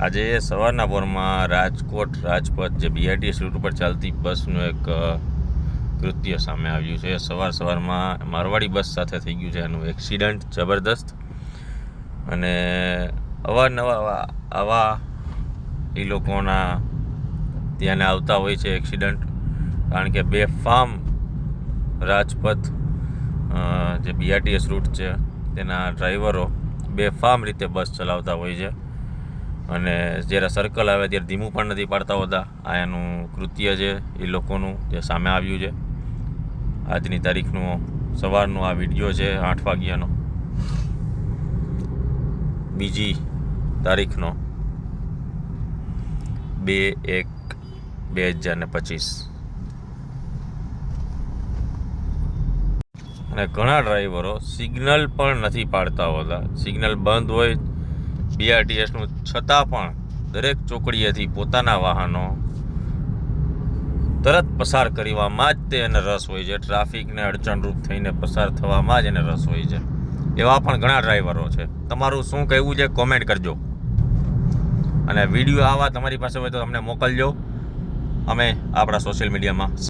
આજે સવારના પોરમાં રાજકોટ રાજપથ જે બીઆરટીએસ રૂટ ઉપર ચાલતી બસનું એક કૃત્ય સામે આવ્યું છે. સવારમાં મારવાડી બસ સાથે થઈ ગયું છે એનું એક્સિડન્ટ જબરદસ્ત. અને અવારનવાર આવા એ લોકોના ધ્યાને આવતા હોય છે એક્સિડન્ટ, કારણ કે બેફામ રાજપથ જે બીઆરટીએસ રૂટ છે તેના ડ્રાઈવરો બેફામ રીતે બસ ચલાવતા હોય છે અને જ્યારે સર્કલ આવે ત્યારે ધીમું પણ નથી પાડતા હોતા. આ એનું કૃત્ય છે એ લોકોનું જે સામે આવ્યું છે. આજની તારીખનો સવારનો આ વિડીયો છે 8 વાગ્યાનો, 2 તારીખનો 2/1/2025. અને ઘણા ડ્રાઈવરો સિગ્નલ પણ નથી પાડતા હોતા. સિગ્નલ બંધ હોય બીઆરટીએસનું છતાં પણ દરેક ચોકડીએથી પોતાના વાહનો તરત પસાર કરવામાં જ તેને રસ હોય છે. ટ્રાફિકને અડચણરૂપ થઈને પસાર થવામાં જ એને રસ હોય છે. એવા પણ ઘણા ડ્રાઈવરો છે. તમારું શું કહેવું છે કોમેન્ટ કરજો, અને વિડીયો આવા તમારી પાસે હોય તો અમને મોકલજો, અમે આપણા સોશિયલ મીડિયામાં